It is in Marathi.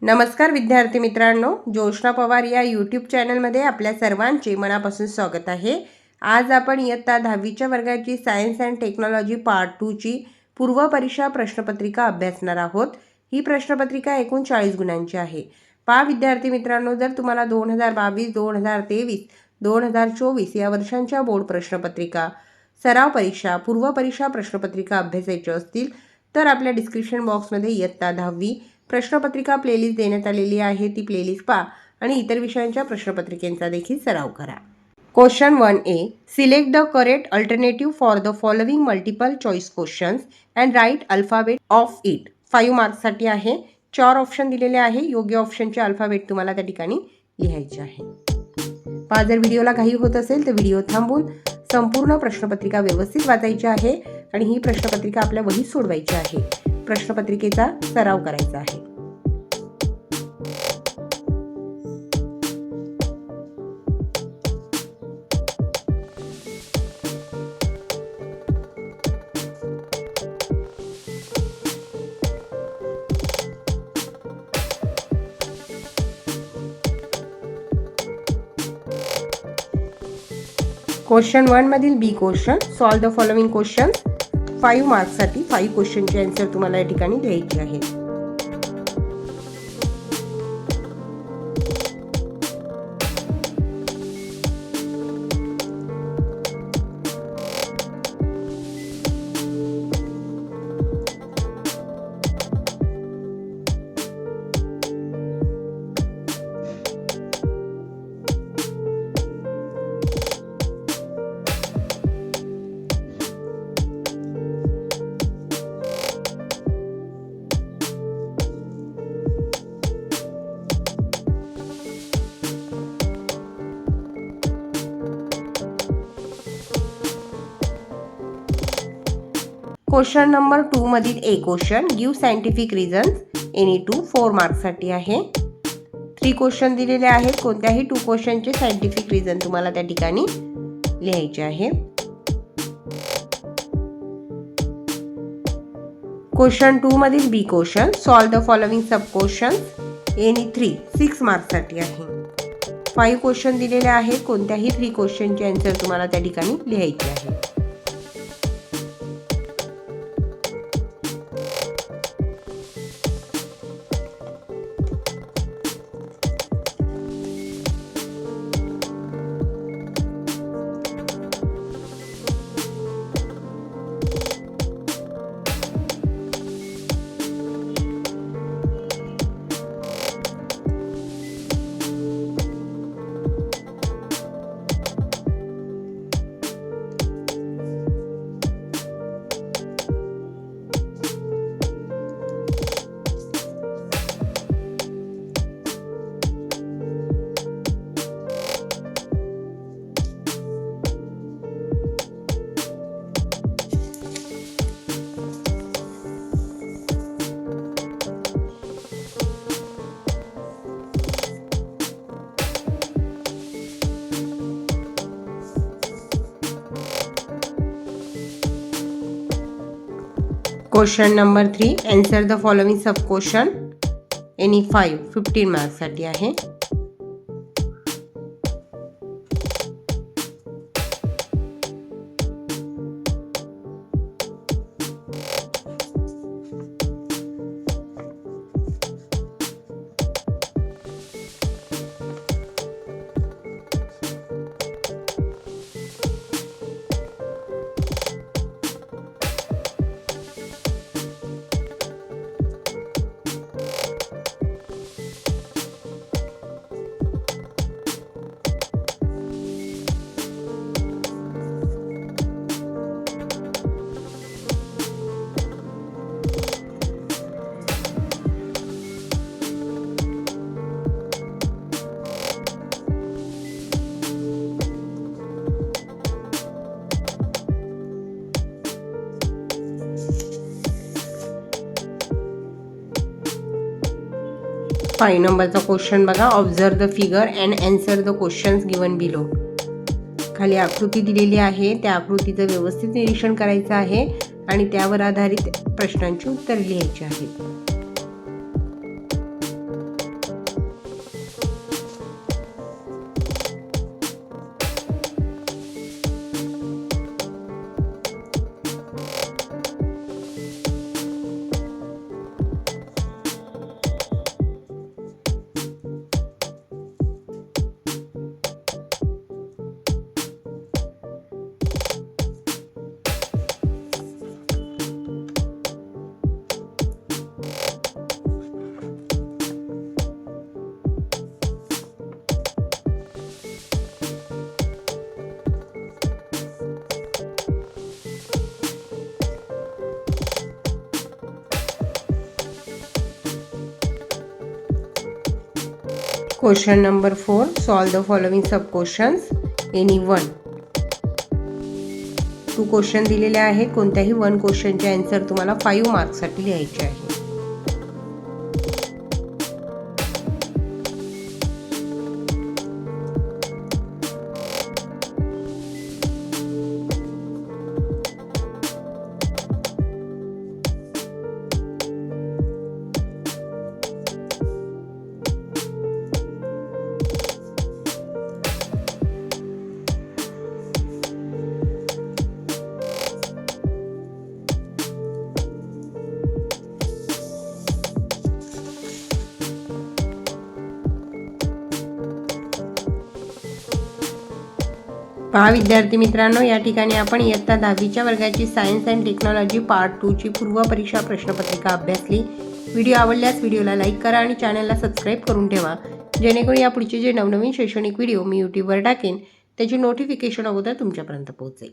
नमस्कार विद्यार्थी मित्रांनो, जोशना पवार या यूट्यूब चॅनलमध्ये आपल्या सर्वांचे मनापासून स्वागत आहे। आज आपण इयत्ता 10वीच्या वर्गाची सायन्स अँड टेक्नॉलॉजी पार्ट 2 ची पूर्वपरीक्षा प्रश्नपत्रिका अभ्यासणार आहोत। ही प्रश्नपत्रिका एकूण 40 गुणांची आहे। पहा विद्यार्थी मित्रांनो, जर तुम्हाला 2022, 2023, 2024 या वर्षांच्या बोर्ड प्रश्नपत्रिका, सराव परीक्षा, पूर्वपरीक्षा प्रश्नपत्रिका अभ्यासायच्या असतील तर आपल्या डिस्क्रिप्शन बॉक्समध्ये इयत्ता 10वी प्रश्नपत्रिका प्लेलिस्ट देण्यात आलेली आहे। ती प्लेलिस्ट पहा आणि इतर विषयांच्या प्रश्नपत्रिकेचा देखील सराव करा। Question 1A, select the correct alternative for the following multiple choice questions and write alphabet of it. 5 मार्क्ससाठी आहे। 4 ऑप्शन दिलेले आहे। योग्य ऑप्शनचे अल्फाबेट तुम्हाला त्या ठिकाणी लिहायचे आहे। पहा, जर व्हिडिओला घाई होत असेल तर व्हिडिओ थांबवून संपूर्ण प्रश्नपत्रिका व्यवस्थित वाचायची आहे आणि ही प्रश्नपत्रिका आपल्या वहीत सोडवायची आहे। प्रश्नपत्रिकेचा सराव करायचा आहे। क्वेश्चन 1 मधील B question, solve the following questions. 5 मार्क्ससाठी 5 क्वेश्चनचे आन्सर तुम्हाला या ठिकाणी द्यायचे आहे। क्वेश्चन नंबर 2 मधील A question, give scientific reasons any two 4 मार्क्ससाठी आहे। 3 क्वेश्चन दिलेले आहेत। कोणत्याही 2 क्वेश्चनचे सायंटिफिक रिझन तुम्हाला त्या ठिकाणी लिहायचे आहे। क्वेश्चन 2 मधील B question, solve the following sub questions any 3 6 मार्क्ससाठी आहे। 5 क्वेश्चन दिलेले आहेत। कोणत्याही 3 क्वेश्चनचे आन्सर तुम्हाला त्या ठिकाणी लिहायचे आहे। Question number 3, answer the following sub question any 5 15 मार्क्ससाठी आहे। फाइव नंबरचा क्वेश्चन बघा, observe the figure and answer the questions given below. खाली आकृती दिलेली आहे, त्या आकृतीचं व्यवस्थित निरीक्षण करायचं आहे आणि त्यावर आधारित प्रश्नांची उत्तरे लिहायची आहेत। Question number 4, solve the following sub questions any one. 2 question दिलेले आहेत. कोणत्याही 1 क्वेश्चनचे आन्सर तुम्हाला 5 मार्क्ससाठी लिहायचे आहे. पहा विद्यार्थी मित्रांनो, या ठिकाणी आपण इयत्ता 10वीच्या वर्गाची सायन्स अँड टेक्नॉलॉजी पार्ट 2 ची पूर्व परीक्षा प्रश्नपत्रिका अभ्यासली. व्हिडिओ आवडल्यास व्हिडिओला लाईक करा आणि चॅनलला सबस्क्राईब करून ठेवा, जेणेकरून यापुढचे जे नवनवीन शैक्षणिक व्हिडिओ मी यूट्यूबवर टाकेन त्याची नोटिफिकेशन अगोदर तुमच्यापर्यंत पोहोचेल.